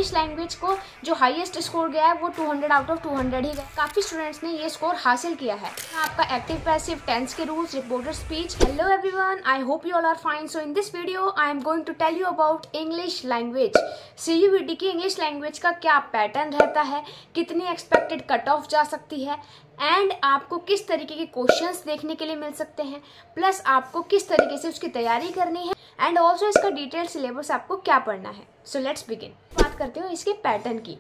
English language को जो highest score गया है वो 200 आउट ऑफ 200 ही गया। काफ़ी स्टूडेंट्स ने ये स्कोर हासिल किया है। आपका एक्टिव पैसिव टेंस के rules, reporter speech. Hello everyone, I hope you all are fine. So in this video I am going to tell you about English language. CUET की इंग्लिश लैंग्वेज का क्या pattern रहता है, कितनी expected cut of जा सकती है, and आपको किस तरीके के क्वेश्चंस देखने के लिए मिल सकते हैं, प्लस आपको किस तरीके से उसकी तैयारी करनी है, एंड ऑल्सो इसका डिटेल सिलेबस आपको क्या पढ़ना है। So let's begin. बात करते हो इसके पैटर्न की।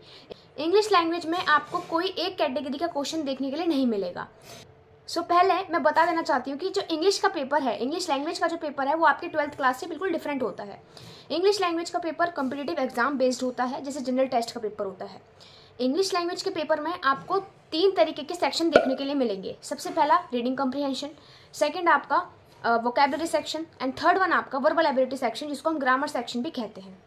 इंग्लिश लैंग्वेज में आपको कोई एक कैटेगरी का क्वेश्चन देखने के लिए नहीं मिलेगा। पहले मैं बता देना चाहती हूँ कि जो इंग्लिश का पेपर है, इंग्लिश लैंग्वेज का जो पेपर है वो आपके 12th क्लास से बिल्कुल डिफरेंट होता है। इंग्लिश लैंग्वेज का पेपर कॉम्पिटिटिव एग्जाम बेस्ड होता है, जैसे जनरल टेस्ट का पेपर होता है। इंग्लिश लैंग्वेज के पेपर में आपको 3 तरीके के सेक्शन देखने के लिए मिलेंगे। सबसे पहला रीडिंग कॉम्प्रिहेंशन, सेकंड आपका vocabulary section, and third one आपका वर्बल एबिलिटी सेक्शन, जिसको हम ग्रामर सेक्शन भी कहते हैं।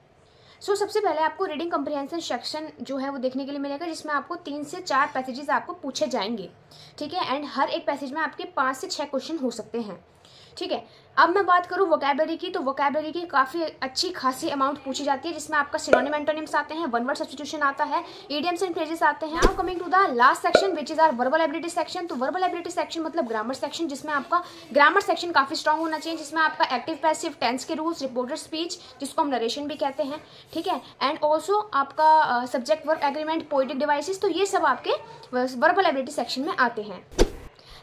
सबसे पहले आपको रीडिंग कॉम्प्रिहेंशन सेक्शन जो है वो देखने के लिए मिलेगा, जिसमें आपको 3 से 4 पैसेजेस आपको पूछे जाएंगे, ठीक है। एंड हर एक पैसेज में आपके 5 से 6 क्वेश्चन हो सकते हैं, ठीक है। अब मैं बात करूँ वोकैबुलरी की, तो वोकैबुलरी की काफ़ी अच्छी खासी अमाउंट पूछी जाती है, जिसमें आपका सिनोनिम एंटोनिम्स आते हैं, वन वर्ड सब्स्टिट्यूशन आता है, इडियम्स एंड फ्रेजेस आते हैं। Now coming to the last section which is our verbal ability section. तो वर्बल एबिलिटी सेक्शन मतलब ग्रामर सेक्शन, जिसमें आपका ग्रामर सेक्शन काफ़ी स्ट्रांग होना चाहिए, जिसमें आपका एक्टिव पैसिव टेंस के रूल्स, रिपोर्टर स्पीच जिसको हम नरेशन भी कहते हैं, ठीक है, एंड ऑल्सो आपका subject verb agreement, poetic devices, तो ये सब आपके वर्बल एबिलिटी सेक्शन में आते हैं।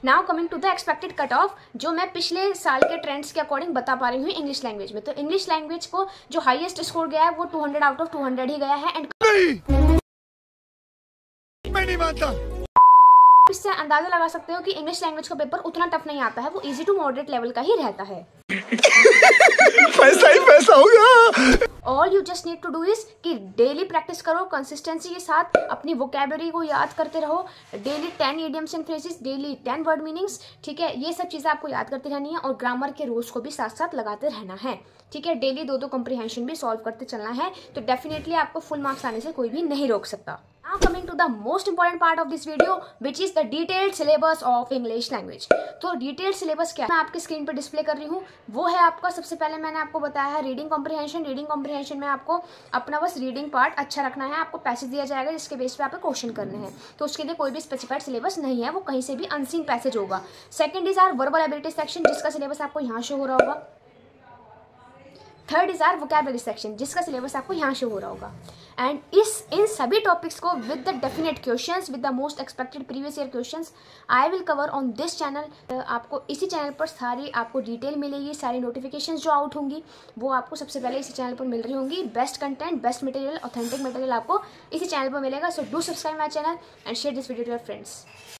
Now coming to the expected cut off, जो मैं पिछले साल के ट्रेंड्स के अकॉर्डिंग बता पा रही हूँ इंग्लिश लैंग्वेज में। तो इंग्लिश लैंग्वेज को जो हाईएस्ट स्कोर गया है वो 200 आउट ऑफ 200 ही गया है। एंड मैं नहीं मानता। इससे अंदाजा लगा सकते हो कि इंग्लिश लैंग्वेज का पेपर उतना टफ नहीं आता है, वो इजी टू मॉडरेट लेवल का ही रहता है। पैसा ही पैसा होगा। All you just need to do is कि डेली प्रैक्टिस करो, कंसिस्टेंसी के साथ अपनी वोकैबुलरी को याद करते रहो। Daily 10 idioms and phrases, daily 10 word meanings, ठीक है। ये सब चीज़ें आपको याद करती रहनी है, और ग्रामर के रूल्स को भी साथ साथ लगाते रहना है, ठीक है। डेली 2-2 कॉम्प्रिहेंशन भी सॉल्व करते चलना है, तो डेफिनेटली आपको फुल मार्क्स आने से कोई भी नहीं रोक सकता। Now coming to the most important part of this video, which is the detailed syllabus of English language। तो detailed syllabus क्या है, मैं आपकी स्क्रीन पर डिस्प्ले कर रही हूँ। वो है आपका, सबसे पहले मैंने आपको बताया है रीडिंग कॉम्प्रिहेंशन। रीडिंग कॉम्प्रिहेंशन में आपको अपना बस रीडिंग पार्ट अच्छा रखना है। आपको पैसेज दिया जाएगा जिसके बेस पे आपको क्वेश्चन करने हैं, तो उसके लिए कोई भी स्पेसिफाइड सिलेबस नहीं है, वो कहीं से भी अनसीन पैसेज होगा। Second is our verbal ability section, जिसका सिलेबस आपको यहाँ शो हो रहा होगा। Third is our vocabulary section, जिसका सिलेबस आपको यहाँ शो हो रहा होगा। एंड इन सभी टॉपिक्स को with the definite questions, with the most expected previous year questions I will cover on this channel. आपको इसी चैनल पर सारी आपको डिटेल मिलेगी, सारी नोटिफिकेशंस जो आउट होंगी वो आपको सबसे पहले इसी चैनल पर मिल रही होंगी। Best content, best material, authentic material आपको इसी चैनल पर मिलेगा। So do subscribe my channel and share this video to your friends.